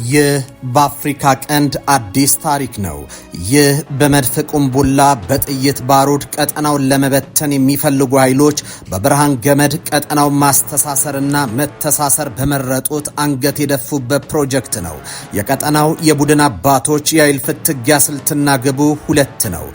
ይህ በአፍሪካ ቀንድ አዲስ ታሪክ ነው። ይህ በመድፍ ቁምቡላ በጥይት ባሩድ ቀጠናውን ለመበተን የሚፈልጉ ኃይሎች በብርሃን ገመድ ቀጠናውን ማስተሳሰርና መተሳሰር በመረጡት አንገት የደፉበት ፕሮጀክት ነው። የቀጠናው የቡድን አባቶች የኃይል ፍትጊያ ስልትና ግቡ ሁለት ነው።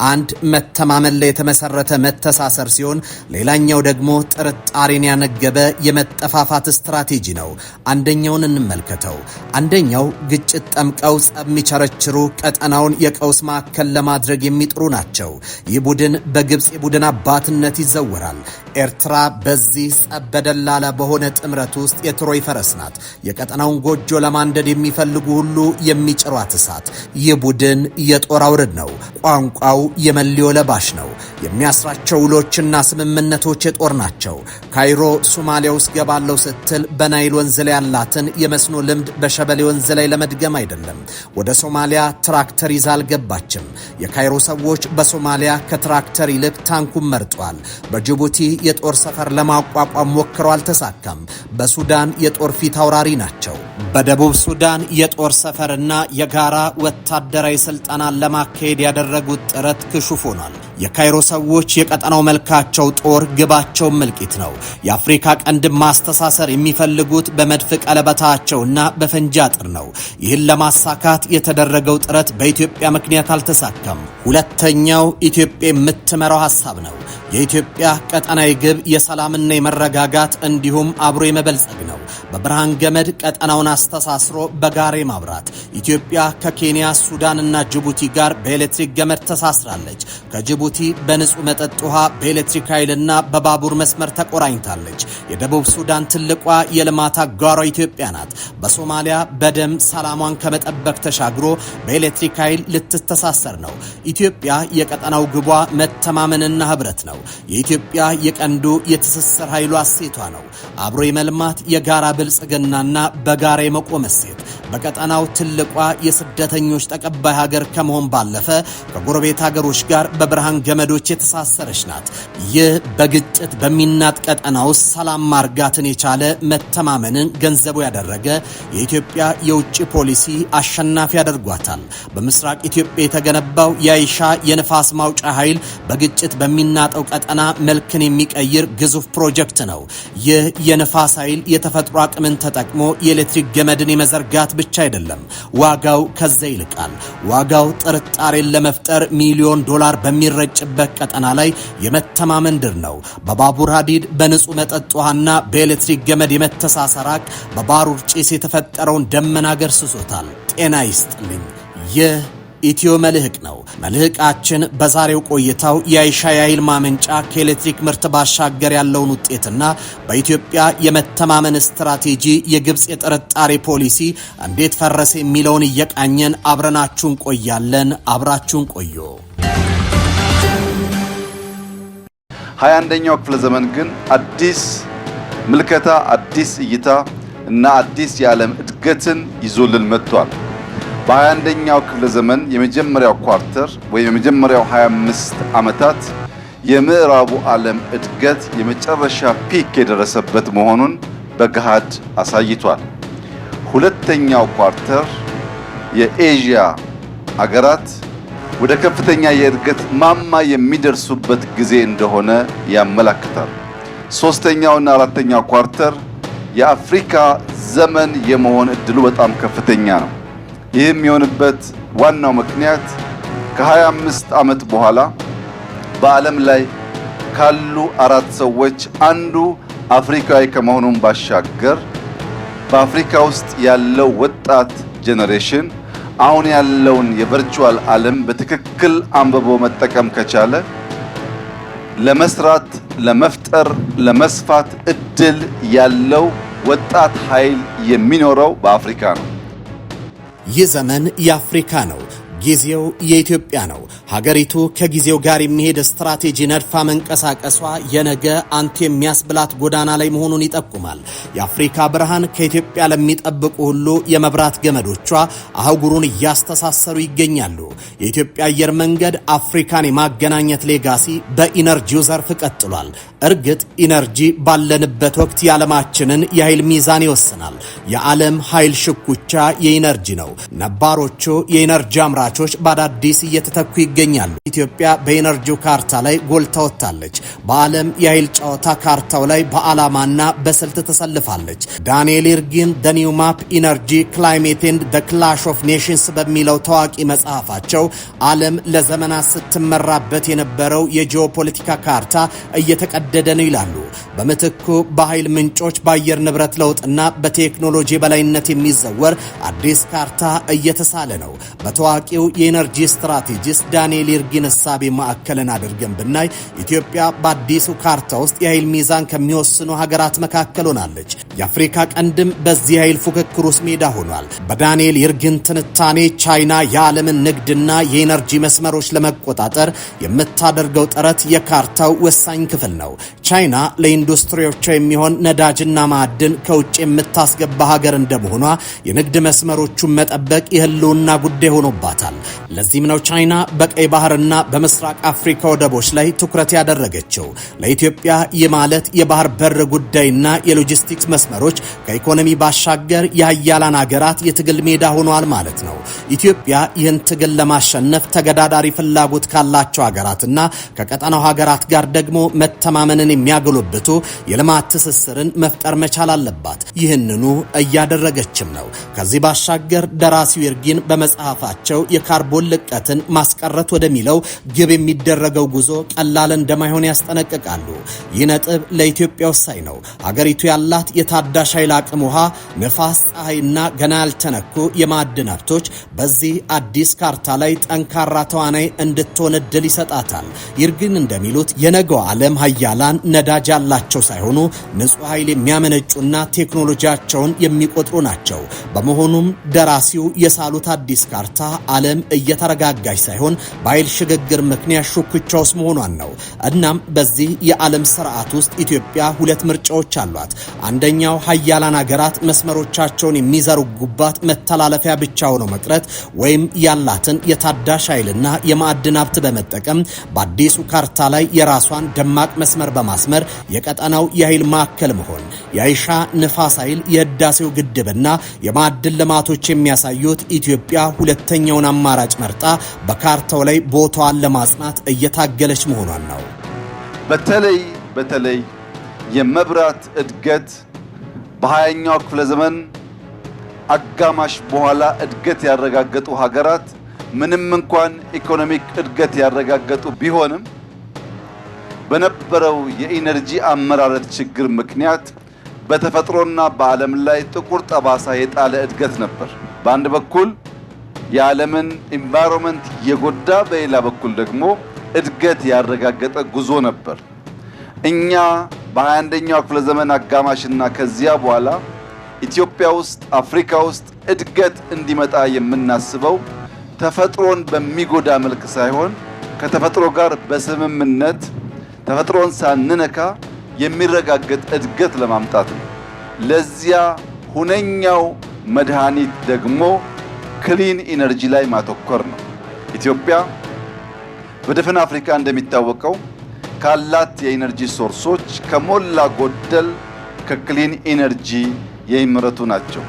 አንድ መተማመን ላይ የተመሰረተ መተሳሰር ሲሆን፣ ሌላኛው ደግሞ ጥርጣሬን ያነገበ የመጠፋፋት ስትራቴጂ ነው። አንደኛውን እንመልከተው። አንደኛው ግጭት ጠምቀው ጸብ የሚቸረችሩ ቀጠናውን የቀውስ ማዕከል ለማድረግ የሚጥሩ ናቸው። ይህ ቡድን በግብፅ የቡድን አባትነት ይዘወራል። ኤርትራ በዚህ ጸብ በደላላ በሆነ ጥምረት ውስጥ የትሮይ ፈረስ ናት። የቀጠናውን ጎጆ ለማንደድ የሚፈልጉ ሁሉ የሚጭሯት እሳት። ይህ ቡድን የጦር አውርድ ነው። ቋንቋው የመለዮ ለባሽ ነው። የሚያስራቸው ውሎችና ስምምነቶች የጦር ናቸው። ካይሮ ሶማሊያ ውስጥ ገባለው ስትል በናይል ወንዝ ላይ ያላትን የመስኖ ልምድ በሸበሌ ወንዝ ላይ ለመድገም አይደለም። ወደ ሶማሊያ ትራክተር ይዛ አልገባችም። የካይሮ ሰዎች በሶማሊያ ከትራክተር ይልቅ ታንኩን መርጧል። በጅቡቲ የጦር ሰፈር ለማቋቋም ሞክረው አልተሳካም። በሱዳን የጦር ፊት አውራሪ ናቸው። በደቡብ ሱዳን የጦር ሰፈርና የጋራ ወታደራዊ ስልጠናን ለማካሄድ ያደረጉት ጥረት ክሹፍ ሆኗል። የካይሮ ሰዎች የቀጠናው መልካቸው ጦር፣ ግባቸው መልቂት ነው። የአፍሪካ ቀንድ ማስተሳሰር የሚፈልጉት በመድፍ ቀለበታቸውና በፈንጂ አጥር ነው። ይህን ለማሳካት የተደረገው ጥረት በኢትዮጵያ ምክንያት አልተሳካም። ሁለተኛው ኢትዮጵያ የምትመራው ሐሳብ ነው። የኢትዮጵያ ቀጠናዊ ግብ የሰላምና የመረጋጋት እንዲሁም አብሮ የመበልጸግ ነው። በብርሃን ገመድ ቀጠናውን አስተሳስሮ በጋራ ማብራት። ኢትዮጵያ ከኬንያ፣ ሱዳንና ጅቡቲ ጋር በኤሌክትሪክ ገመድ ተሳስራለች። ከጅቡቲ በንጹህ መጠጥ ውሃ፣ በኤሌክትሪክ ኃይልና በባቡር መስመር ተቆራኝታለች። የደቡብ ሱዳን ትልቋ የልማት አጋሯ ኢትዮጵያ ናት። በሶማሊያ በደም ሰላሟን ከመጠበቅ ተሻግሮ በኤሌክትሪክ ኃይል ልትተሳሰር ነው። ኢትዮጵያ የቀጠናው ግቧ መተማመንና ህብረት ነው። የኢትዮጵያ የቀንዱ የትስስር ኃይሏ እሴቷ ነው። አብሮ የመልማት የጋራ ብልጽግናና በጋራ የመቆም እሴት። በቀጠናው ትልቋ የስደተኞች ተቀባይ ሀገር ከመሆን ባለፈ ከጎረቤት ሀገሮች ጋር በብርሃን ገመዶች የተሳሰረች ናት። ይህ በግጭት በሚናጥ ቀጠና ውስጥ ሰላም ማርጋትን የቻለ መተማመንን ገንዘቡ ያደረገ የኢትዮጵያ የውጭ ፖሊሲ አሸናፊ ያደርጓታል። በምስራቅ ኢትዮጵያ የተገነባው የአይሻ የንፋስ ማውጫ ኃይል በግጭት በሚናጠው ቀጠና መልክን የሚቀይር ግዙፍ ፕሮጀክት ነው። ይህ የንፋስ ኃይል የተፈጥሮ አቅምን ተጠቅሞ የኤሌክትሪክ ገመድን የመዘርጋት ብቻ አይደለም። ዋጋው ከዛ ይልቃል። ዋጋው ጥርጣሬን ለመፍጠር ሚሊዮን ዶላር በሚረጭበት ቀጠና ላይ የመተማመን ድር ነው። በባቡር ሀዲድ፣ በንጹህ መጠጥ ውሃና በኤሌክትሪክ ገመድ የመተሳሰራቅ በባሩር ጭስ የተፈጠረውን ደመና ገርስሶታል። ጤና ይስጥልኝ። ይህ ኢትዮ መልህቅ ነው። መልህቃችን በዛሬው ቆይታው የአይሻ የኃይል ማመንጫ ከኤሌክትሪክ ምርት ባሻገር ያለውን ውጤትና በኢትዮጵያ የመተማመን ስትራቴጂ የግብፅ የጥርጣሬ ፖሊሲ እንዴት ፈረሰ የሚለውን እየቃኘን አብረናችሁን ቆያለን። አብራችሁን ቆዩ። 21ኛው ክፍለ ዘመን ግን አዲስ ምልከታ፣ አዲስ እይታ እና አዲስ የዓለም እድገትን ይዞልን መጥቷል። በ21ኛው ክፍለ ዘመን የመጀመሪያው ኳርተር ወይም የመጀመሪያው 25 ዓመታት የምዕራቡ ዓለም እድገት የመጨረሻ ፒክ የደረሰበት መሆኑን በገሃድ አሳይቷል። ሁለተኛው ኳርተር የኤዥያ አገራት ወደ ከፍተኛ የእድገት ማማ የሚደርሱበት ጊዜ እንደሆነ ያመለክታል። ሶስተኛውና አራተኛው ኳርተር የአፍሪካ ዘመን የመሆን እድሉ በጣም ከፍተኛ ነው። ይህም የሆነበት ዋናው ምክንያት ከ25 ዓመት በኋላ በዓለም ላይ ካሉ 4 ሰዎች አንዱ አፍሪካዊ ከመሆኑም ባሻገር በአፍሪካ ውስጥ ያለው ወጣት ጄኔሬሽን አሁን ያለውን የቨርቹዋል ዓለም በትክክል አንብቦ መጠቀም ከቻለ ለመስራት፣ ለመፍጠር፣ ለመስፋት እድል ያለው ወጣት ኃይል የሚኖረው በአፍሪካ ነው። ይህ ዘመን የአፍሪካ ነው። ጊዜው የኢትዮጵያ ነው። ሀገሪቱ ከጊዜው ጋር የሚሄድ ስትራቴጂ ነድፋ መንቀሳቀሷ የነገ አንቱ የሚያስብላት ጎዳና ላይ መሆኑን ይጠቁማል። የአፍሪካ ብርሃን ከኢትዮጵያ ለሚጠብቁ ሁሉ የመብራት ገመዶቿ አህጉሩን እያስተሳሰሩ ይገኛሉ። የኢትዮጵያ አየር መንገድ አፍሪካን የማገናኘት ሌጋሲ በኢነርጂው ዘርፍ ቀጥሏል። እርግጥ ኢነርጂ ባለንበት ወቅት የዓለማችንን የኃይል ሚዛን ይወስናል። የዓለም ኃይል ሽኩቻ የኢነርጂ ነው። ነባሮቹ የኢነርጂ አምራቾች በአዳዲስ እየተተኩ ይገኛሉ። ኢትዮጵያ በኢነርጂው ካርታ ላይ ጎልታ ወጥታለች። በዓለም የኃይል ጨዋታ ካርታው ላይ በዓላማና በስልት ተሰልፋለች። ዳንኤል ኢርጊን ዘ ኒው ማፕ ኢነርጂ ክላይሜት ኤንድ ዘ ክላሽ ኦፍ ኔሽንስ በሚለው ታዋቂ መጽሐፋቸው ዓለም ለዘመናት ስትመራበት የነበረው የጂኦፖለቲካ ካርታ እየተቀደደ ነው ይላሉ። በምትኩ በኃይል ምንጮች፣ በአየር ንብረት ለውጥና በቴክኖሎጂ በላይነት የሚዘወር አዲስ ካርታ እየተሳለ ነው። በታዋቂው የኢነርጂ ስትራቴጂስት ዳንኤል ኢርጊን እሳቤ ማዕከልን አድርገን ብናይ ኢትዮጵያ በአዲሱ ካርታ ውስጥ የኃይል ሚዛን ከሚወስኑ ሀገራት መካከል ሆናለች። የአፍሪካ ቀንድም በዚህ ኃይል ፉክክር ውስጥ ሜዳ ሆኗል። በዳንኤል ኢርጊን ትንታኔ ቻይና የዓለምን ንግድና የኢነርጂ መስመሮች ለመቆጣጠር የምታደርገው ጥረት የካርታው ወሳኝ ክፍል ነው። ቻይና ለኢንዱስትሪዎቿ የሚሆን ነዳጅና ማዕድን ከውጭ የምታስገባ ሀገር እንደመሆኗ የንግድ መስመሮቹን መጠበቅ የህልውና ጉዳይ ሆኖባታል። ለዚህም ነው ቻይና በቀይ ባህርና በምስራቅ አፍሪካ ወደቦች ላይ ትኩረት ያደረገችው። ለኢትዮጵያ ይህ ማለት የባህር በር ጉዳይና የሎጂስቲክስ መስመሮች ከኢኮኖሚ ባሻገር የሀያላን ሀገራት የትግል ሜዳ ሆኗል ማለት ነው። ኢትዮጵያ ይህን ትግል ለማሸነፍ ተገዳዳሪ ፍላጎት ካላቸው ሀገራትና ከቀጠናው ሀገራት ጋር ደግሞ መተማመንን የሚያጎለብቱ የልማት ትስስርን መፍጠር መቻል አለባት። ይህንኑ እያደረገችም ነው። ከዚህ ባሻገር ደራሲው ኢርጊን በመጽሐፋቸው የካርቦን ልቀትን ማስቀረት ወደሚለው ግብ የሚደረገው ጉዞ ቀላል እንደማይሆን ያስጠነቅቃሉ። ይህ ነጥብ ለኢትዮጵያ ወሳኝ ነው። ሀገሪቱ ያላት የታዳሽ ኃይል አቅም፣ ውሃ፣ ነፋስ፣ ፀሐይና ገና ያልተነኩ የማዕድን ሀብቶች በዚህ አዲስ ካርታ ላይ ጠንካራ ተዋናይ እንድትሆን እድል ይሰጣታል። ኢርጊን እንደሚሉት የነገው ዓለም ሀያላን ነዳጅ ያላቸው ሳይሆኑ ንጹህ ኃይል የሚያመነጩና ቴክኖሎጂያቸውን የሚቆጥሩ ናቸው። በመሆኑም ደራሲው የሳሉት አዲስ ካርታ ዓለም እየተረጋጋች ሳይሆን በኃይል ሽግግር ምክንያት ሹክቻ ውስጥ መሆኗን ነው። እናም በዚህ የዓለም ስርዓት ውስጥ ኢትዮጵያ ሁለት ምርጫዎች አሏት። አንደኛው ሀያላን ሀገራት መስመሮቻቸውን የሚዘረጉባት መተላለፊያ ብቻ ሆኖ መቅረት፣ ወይም ያላትን የታዳሽ ኃይልና የማዕድን ሀብት በመጠቀም በአዲሱ ካርታ ላይ የራሷን ደማቅ መስመር በማስመር የቀጠናው የኃይል ማዕከል መሆን። የአይሻ ንፋስ ኃይል፣ የህዳሴው ግድብና የማዕድን ልማቶች የሚያሳዩት ኢትዮጵያ ሁለተኛውን አማራጭ መርጣ በካርታው ላይ ቦታዋን ለማጽናት እየታገለች መሆኗን ነው። በተለይ የመብራት እድገት በ20ኛው ክፍለ ዘመን አጋማሽ በኋላ እድገት ያረጋገጡ ሀገራት ምንም እንኳን ኢኮኖሚክ እድገት ያረጋገጡ ቢሆንም በነበረው የኢነርጂ አመራረት ችግር ምክንያት በተፈጥሮና በዓለም ላይ ጥቁር ጠባሳ የጣለ እድገት ነበር። በአንድ በኩል የዓለምን ኢንቫይሮንመንት የጎዳ፣ በሌላ በኩል ደግሞ እድገት ያረጋገጠ ጉዞ ነበር። እኛ በ21ኛው ክፍለ ዘመን አጋማሽና ከዚያ በኋላ ኢትዮጵያ ውስጥ፣ አፍሪካ ውስጥ እድገት እንዲመጣ የምናስበው ተፈጥሮን በሚጎዳ መልክ ሳይሆን ከተፈጥሮ ጋር በስምምነት ተፈጥሮን ሳንነካ የሚረጋገጥ እድገት ለማምጣት ነው። ለዚያ ሁነኛው መድኃኒት ደግሞ ክሊን ኢነርጂ ላይ ማተኮር ነው። ኢትዮጵያ በደፈን አፍሪካ እንደሚታወቀው ካላት የኢነርጂ ሶርሶች ከሞላ ጎደል ከክሊን ኢነርጂ የሚመረቱ ናቸው።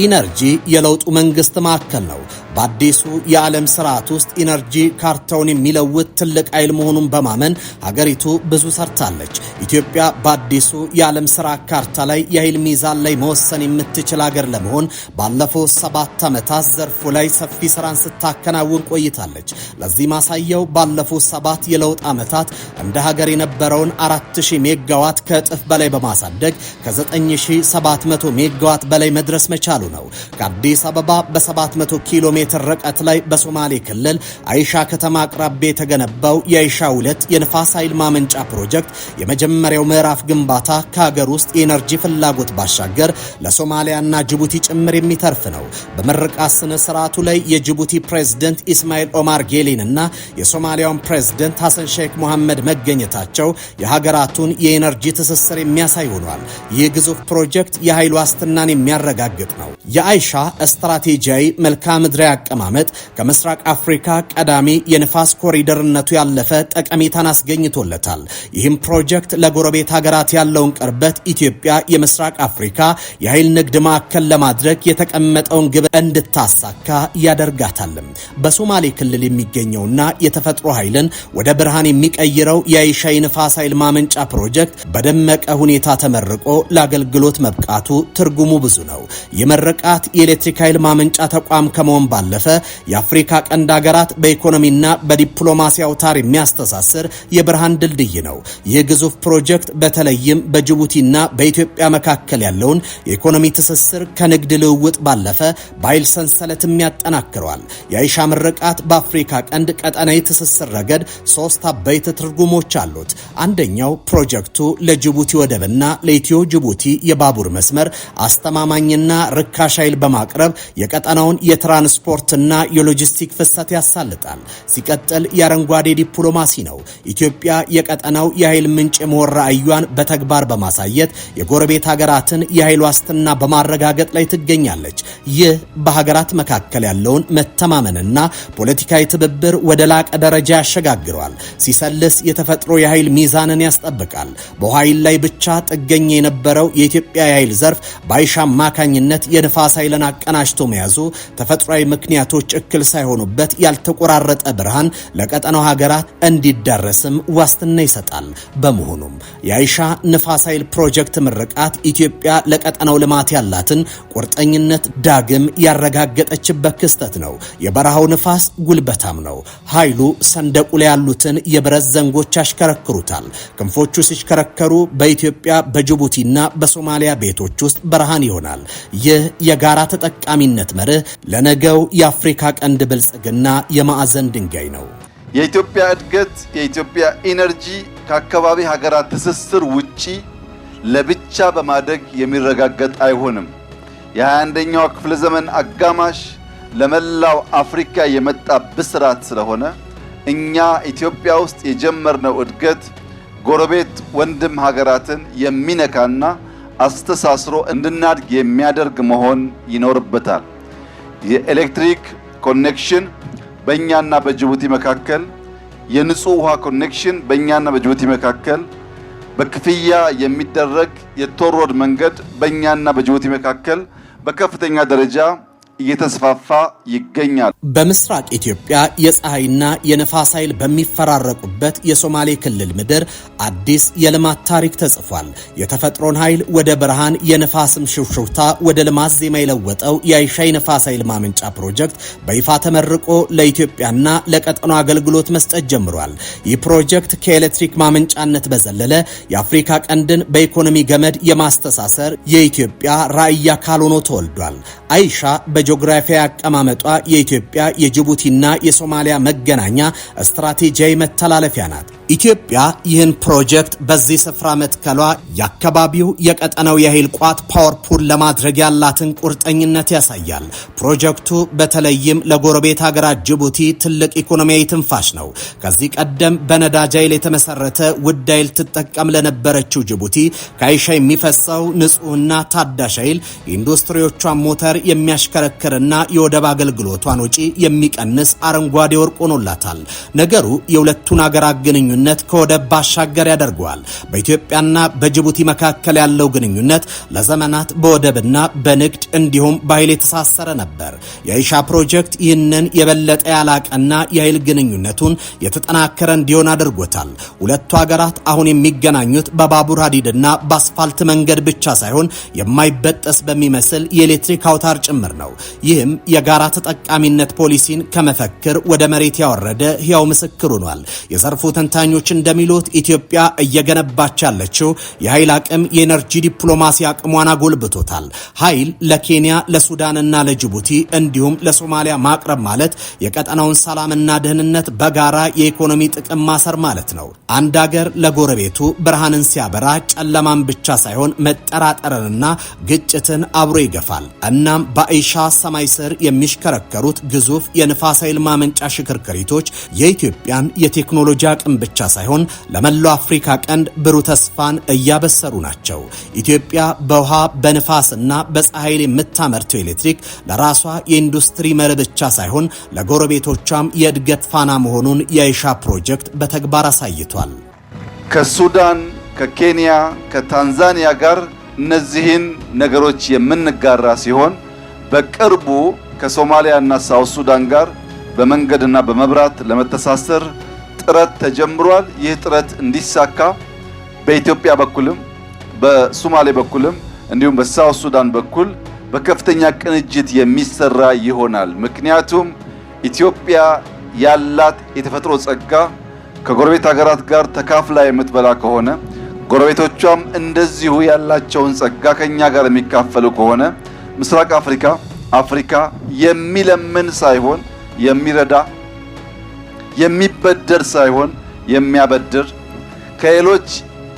ኢነርጂ የለውጡ መንግስት ማዕከል ነው። በአዲሱ የዓለም ስርዓት ውስጥ ኢነርጂ ካርታውን የሚለውጥ ትልቅ ኃይል መሆኑን በማመን ሀገሪቱ ብዙ ሰርታለች። ኢትዮጵያ በአዲሱ የዓለም ስርዓት ካርታ ላይ የኃይል ሚዛን ላይ መወሰን የምትችል ሀገር ለመሆን ባለፉት 7 ዓመታት ዘርፉ ላይ ሰፊ ስራን ስታከናውን ቆይታለች። ለዚህ ማሳያው ባለፉት 7 የለውጥ ዓመታት እንደ ሀገር የነበረውን 4000 ሜጋዋት ከእጥፍ በላይ በማሳደግ ከ9700 ሜጋዋት በላይ መድረስ መቻሉ ነው። ከአዲስ አበባ በ700 ኪሎ ሜትር ርቀት ላይ በሶማሌ ክልል አይሻ ከተማ አቅራቢያ የተገነባው የአይሻ 2 የንፋስ ኃይል ማመንጫ ፕሮጀክት የመጀመሪያው ምዕራፍ ግንባታ ከሀገር ውስጥ የኤነርጂ ፍላጎት ባሻገር ለሶማሊያና ጅቡቲ ጭምር የሚተርፍ ነው። በምርቃት ስነ ስርዓቱ ላይ የጅቡቲ ፕሬዝዳንት ኢስማኤል ኦማር ጌሌን እና የሶማሊያውን ፕሬዝዳንት ሐሰን ሼክ መሐመድ መገኘታቸው የሀገራቱን የኤነርጂ ትስስር የሚያሳይ ሆኗል። ይህ ግዙፍ ፕሮጀክት የኃይል ዋስትናን የሚያረጋግጥ ነው። የአይሻ ስትራቴጂያዊ መልክዓ ምድራዊ አቀማመጥ ከምስራቅ አፍሪካ ቀዳሚ የንፋስ ኮሪደርነቱ ያለፈ ጠቀሜታን አስገኝቶለታል። ይህም ፕሮጀክት ለጎረቤት ሀገራት ያለውን ቅርበት ኢትዮጵያ የምስራቅ አፍሪካ የኃይል ንግድ ማዕከል ለማድረግ የተቀመጠውን ግብ እንድታሳካ ያደርጋታል። በሶማሌ ክልል የሚገኘውና የተፈጥሮ ኃይልን ወደ ብርሃን የሚቀይረው የአይሻ የንፋስ ኃይል ማመንጫ ፕሮጀክት በደመቀ ሁኔታ ተመርቆ ለአገልግሎት መብቃቱ ትርጉሙ ብዙ ነው። የመረቃት የኤሌክትሪክ ኃይል ማመንጫ ተቋም ከመሆን ባለፈ የአፍሪካ ቀንድ ሀገራት በኢኮኖሚና በዲፕሎማሲ አውታር የሚያስተሳስር የብርሃን ድልድይ ነው። ይህ ግዙፍ ፕሮጀክት በተለይም በጅቡቲና በኢትዮጵያ መካከል ያለውን የኢኮኖሚ ትስስር ከንግድ ልውውጥ ባለፈ በኃይል ሰንሰለትም ያጠናክረዋል። የአይሻ ምርቃት በአፍሪካ ቀንድ ቀጠናዊ ትስስር ረገድ 3 አበይት ትርጉሞች አሉት። አንደኛው ፕሮጀክቱ ለጅቡቲ ወደብና ለኢትዮ ጅቡቲ የባቡር መስመር አስተማማኝና ርካሽ ኃይል በማቅረብ የቀጠናውን የትራንስፖርትና የሎጂስቲክ ፍሰት ያሳልጣል። ሲቀጥል የአረንጓዴ ዲፕሎማሲ ነው። ኢትዮጵያ የቀጠናው የኃይል ምንጭ የመሆን ራዕዩን በተግባር በማሳየት የጎረቤት ሀገራትን የኃይል ዋስትና በማረጋገጥ ላይ ትገኛለች። ይህ በሀገራት መካከል ያለውን መተማመንና ፖለቲካዊ ትብብር ወደ ላቀ ደረጃ ያሸጋግረዋል። ሲሰልስ የተፈጥሮ የኃይል ሚዛንን ያስጠብቃል። በኃይል ላይ ብቻ ጥገኛ የነበረው የኢትዮጵያ የኃይል ዘርፍ በአይሻ አማካኝነት የንፋስ ኃይልን አቀናጅቶ መያዙ ተፈጥሯዊ ምክንያቶች እክል ሳይሆኑበት ያልተቆራረጠ ብርሃን ለቀጠናው ሀገራት እንዲዳረስም ዋስትና ይሰጣል። በመሆኑም የአይሻ ንፋስ ኃይል ፕሮጀክት ምርቃት ኢትዮጵያ ለቀጠናው ልማት ያላትን ቁርጠኝነት ዳግም ያረጋገጠችበት ክስተት ነው። የበረሃው ንፋስ ጉልበታም ነው። ኃይሉ ሰንደቁ ላይ ያሉትን የብረት ዘንጎች ያሽከረክሩታል። ክንፎቹ ሲሽከረከሩ በኢትዮጵያ በጅቡቲና በሶማሊያ ቤቶች ውስጥ ብርሃን ይሆናል። ይህ የጋራ ተጠቃሚነት መርህ ለነገው የአፍሪካ ቀንድ ብልጽግና የማዕዘን ድንጋይ ነው። የኢትዮጵያ እድገት የኢትዮጵያ ኢነርጂ ከአካባቢ ሀገራት ትስስር ውጪ ለብቻ በማደግ የሚረጋገጥ አይሆንም። የ21ኛው ክፍለ ዘመን አጋማሽ ለመላው አፍሪካ የመጣ ብስራት ስለሆነ እኛ ኢትዮጵያ ውስጥ የጀመርነው እድገት ጎረቤት ወንድም ሀገራትን የሚነካና አስተሳስሮ እንድናድግ የሚያደርግ መሆን ይኖርበታል። የኤሌክትሪክ ኮኔክሽን በእኛና በጅቡቲ መካከል፣ የንጹህ ውሃ ኮኔክሽን በእኛና በጅቡቲ መካከል፣ በክፍያ የሚደረግ የቶል ሮድ መንገድ በእኛና በጅቡቲ መካከል በከፍተኛ ደረጃ እየተስፋፋ ይገኛል። በምስራቅ ኢትዮጵያ የፀሐይና የነፋስ ኃይል በሚፈራረቁበት የሶማሌ ክልል ምድር አዲስ የልማት ታሪክ ተጽፏል። የተፈጥሮን ኃይል ወደ ብርሃን የነፋስም ሽውሽውታ ወደ ልማት ዜማ የለወጠው የአይሻ የነፋስ ኃይል ማመንጫ ፕሮጀክት በይፋ ተመርቆ ለኢትዮጵያና ለቀጠናው አገልግሎት መስጠት ጀምሯል። ይህ ፕሮጀክት ከኤሌክትሪክ ማመንጫነት በዘለለ የአፍሪካ ቀንድን በኢኮኖሚ ገመድ የማስተሳሰር የኢትዮጵያ ራዕይ አካል ሆኖ ተወልዷል። አይሻ ጂኦግራፊያዊ አቀማመጧ የኢትዮጵያ የጅቡቲና የሶማሊያ መገናኛ ስትራቴጂያዊ መተላለፊያ ናት። ኢትዮጵያ ይህን ፕሮጀክት በዚህ ስፍራ መትከሏ የአካባቢው የቀጠናው የኃይል ቋት ፓወርፑል ለማድረግ ያላትን ቁርጠኝነት ያሳያል። ፕሮጀክቱ በተለይም ለጎረቤት ሀገራት ጅቡቲ ትልቅ ኢኮኖሚያዊ ትንፋሽ ነው። ከዚህ ቀደም በነዳጅ ኃይል የተመሰረተ ውድ ኃይል ትጠቀም ለነበረችው ጅቡቲ ከአይሻ የሚፈሰው ንጹህና ታዳሽ ኃይል የኢንዱስትሪዎቿን ሞተር የሚያሽከረክርና የወደብ አገልግሎቷን ወጪ የሚቀንስ አረንጓዴ ወርቅ ሆኖላታል። ነገሩ የሁለቱን ሀገራት ግንኙነት ከወደብ ባሻገር ያደርገዋል። በኢትዮጵያና በጅቡቲ መካከል ያለው ግንኙነት ለዘመናት በወደብና በንግድ እንዲሁም በኃይል የተሳሰረ ነበር። የአይሻ ፕሮጀክት ይህንን የበለጠ ያላቀና የኃይል ግንኙነቱን የተጠናከረ እንዲሆን አድርጎታል። ሁለቱ ሀገራት አሁን የሚገናኙት በባቡር ሀዲድና በአስፋልት መንገድ ብቻ ሳይሆን የማይበጠስ በሚመስል የኤሌክትሪክ አውታር ጭምር ነው። ይህም የጋራ ተጠቃሚነት ፖሊሲን ከመፈክር ወደ መሬት ያወረደ ሕያው ምስክር ሆኗል። የዘርፉ ተንታኞች ተንታኞች እንደሚሉት ኢትዮጵያ እየገነባች ያለችው የኃይል አቅም የኤነርጂ ዲፕሎማሲ አቅሟን አጎልብቶታል። ኃይል ለኬንያ ለሱዳንና ለጅቡቲ እንዲሁም ለሶማሊያ ማቅረብ ማለት የቀጠናውን ሰላምና ደህንነት በጋራ የኢኮኖሚ ጥቅም ማሰር ማለት ነው። አንድ ሀገር ለጎረቤቱ ብርሃንን ሲያበራ ጨለማን ብቻ ሳይሆን መጠራጠርንና ግጭትን አብሮ ይገፋል። እናም በአይሻ ሰማይ ስር የሚሽከረከሩት ግዙፍ የንፋስ ኃይል ማመንጫ ሽክርክሪቶች የኢትዮጵያን የቴክኖሎጂ አቅም ብቻ ሳይሆን ለመላው አፍሪካ ቀንድ ብሩህ ተስፋን እያበሰሩ ናቸው። ኢትዮጵያ በውሃ በንፋስና በፀሐይ የምታመርተው ኤሌክትሪክ ለራሷ የኢንዱስትሪ መር ብቻ ሳይሆን ለጎረቤቶቿም የእድገት ፋና መሆኑን የአይሻ ፕሮጀክት በተግባር አሳይቷል። ከሱዳን፣ ከኬንያ፣ ከታንዛኒያ ጋር እነዚህን ነገሮች የምንጋራ ሲሆን በቅርቡ ከሶማሊያና ሳውት ሱዳን ጋር በመንገድና በመብራት ለመተሳሰር ጥረት ተጀምሯል። ይህ ጥረት እንዲሳካ በኢትዮጵያ በኩልም በሶማሌ በኩልም እንዲሁም በሳውት ሱዳን በኩል በከፍተኛ ቅንጅት የሚሰራ ይሆናል። ምክንያቱም ኢትዮጵያ ያላት የተፈጥሮ ጸጋ ከጎረቤት ሀገራት ጋር ተካፍላ የምትበላ ከሆነ ጎረቤቶቿም እንደዚሁ ያላቸውን ጸጋ ከኛ ጋር የሚካፈሉ ከሆነ ምስራቅ አፍሪካ የሚለምን ሳይሆን የሚረዳ፣ የሚበደር ሳይሆን የሚያበድር፣ ከሌሎች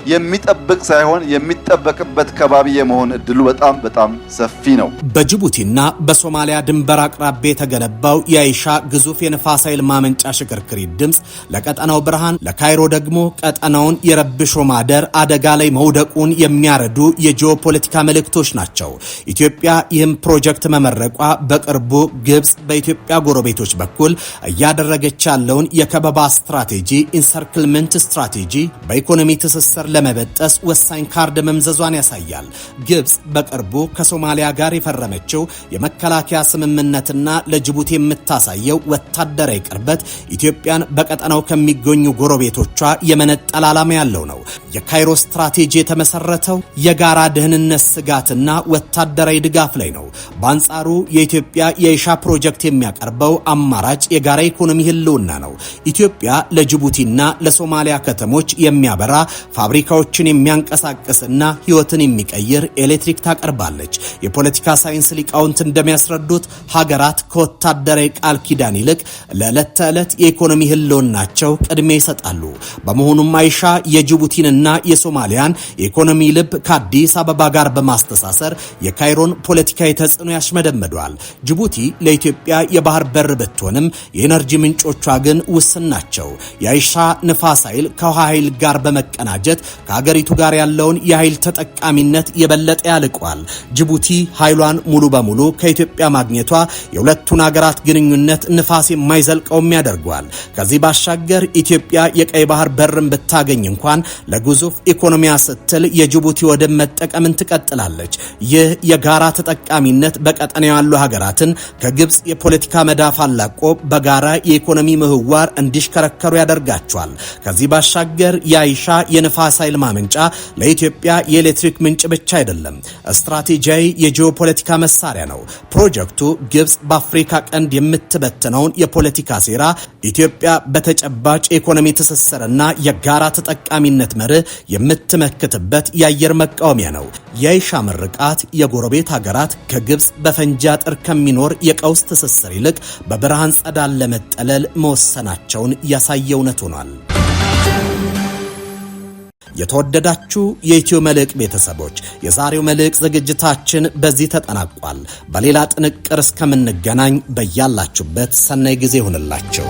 የሚጠብቅ ሳይሆን የሚጠበቅበት ከባቢ የመሆን እድሉ በጣም ሰፊ ነው። በጅቡቲና በሶማሊያ ድንበር አቅራቢያ የተገነባው የአይሻ ግዙፍ የንፋስ ኃይል ማመንጫ ሽክርክሪት ድምጽ ለቀጠናው ብርሃን፣ ለካይሮ ደግሞ ቀጠናውን የረብሾ ማደር አደጋ ላይ መውደቁን የሚያረዱ የጂኦፖለቲካ መልእክቶች ናቸው። ኢትዮጵያ ይህም ፕሮጀክት መመረቋ በቅርቡ ግብጽ በኢትዮጵያ ጎረቤቶች በኩል እያደረገች ያለውን የከበባ ስትራቴጂ ኢንሰርክልመንት ስትራቴጂ በኢኮኖሚ ትስስር ለመበጠስ ወሳኝ ካርድ መምዘዟን ያሳያል። ግብጽ በቅርቡ ከሶማሊያ ጋር የፈረመችው የመከላከያ ስምምነትና ለጅቡቲ የምታሳየው ወታደራዊ ቅርበት ኢትዮጵያን በቀጠናው ከሚገኙ ጎረቤቶቿ የመነጠል ዓላማ ያለው ነው። የካይሮ ስትራቴጂ የተመሰረተው የጋራ ደህንነት ስጋትና ወታደራዊ ድጋፍ ላይ ነው። በአንጻሩ የኢትዮጵያ የአይሻ ፕሮጀክት የሚያቀርበው አማራጭ የጋራ ኢኮኖሚ ህልውና ነው። ኢትዮጵያ ለጅቡቲና ለሶማሊያ ከተሞች የሚያበራ ፋብሪካዎችን የሚያንቀሳቅስና ህይወትን የሚቀይር ኤሌክትሪክ ታቀርባለች። የፖለቲካ ሳይንስ ሊቃውንት እንደሚያስረዱት ሀገራት ከወታደራዊ ቃል ኪዳን ይልቅ ለዕለት ተዕለት የኢኮኖሚ ህልውናቸው ቅድሚያ ይሰጣሉ። በመሆኑም አይሻ የጅቡቲንና የሶማሊያን የኢኮኖሚ ልብ ከአዲስ አበባ ጋር በማስተሳሰር የካይሮን ፖለቲካዊ ተጽዕኖ ያሽመደመደዋል። ጅቡቲ ለኢትዮጵያ የባህር በር ብትሆንም የኤነርጂ ምንጮቿ ግን ውስን ናቸው። የአይሻ ንፋስ ኃይል ከውሃ ኃይል ጋር በመቀናጀት ከሀገሪቱ ጋር ያለውን የኃይል ተጠቃሚነት የበለጠ ያልቋል። ጅቡቲ ኃይሏን ሙሉ በሙሉ ከኢትዮጵያ ማግኘቷ የሁለቱን ሀገራት ግንኙነት ንፋስ የማይዘልቀውም ያደርገዋል። ከዚህ ባሻገር ኢትዮጵያ የቀይ ባህር በርን ብታገኝ እንኳን ለግዙፍ ኢኮኖሚያ ስትል የጅቡቲ ወደብ መጠቀምን ትቀጥላለች። ይህ የጋራ ተጠቃሚነት በቀጠናው ያሉ ሀገራትን ከግብጽ የፖለቲካ መዳፍ አላቆ በጋራ የኢኮኖሚ ምህዋር እንዲሽከረከሩ ያደርጋቸዋል። ከዚህ ባሻገር የአይሻ የንፋስ ኃይል ማመንጫ ለኢትዮጵያ የኤሌክትሪክ ምንጭ ብቻ አይደለም፣ ስትራቴጂያዊ የጂኦፖለቲካ መሳሪያ ነው። ፕሮጀክቱ ግብጽ በአፍሪካ ቀንድ የምትበትነውን የፖለቲካ ሴራ ኢትዮጵያ በተጨባጭ የኢኮኖሚ ትስስርና የጋራ ተጠቃሚነት መርህ የምትመክትበት የአየር መቃወሚያ ነው። የአይሻ ምርቃት የጎረቤት ሀገራት ከግብጽ በፈንጂ አጥር ከሚኖር የቀውስ ትስስር ይልቅ በብርሃን ጸዳል ለመጠለል መወሰናቸውን ያሳየ እውነት ሆኗል። የተወደዳችሁ የኢትዮ መልሕቅ ቤተሰቦች የዛሬው መልሕቅ ዝግጅታችን በዚህ ተጠናቋል። በሌላ ጥንቅር እስከምንገናኝ በያላችሁበት ሰናይ ጊዜ ይሁንላችሁ።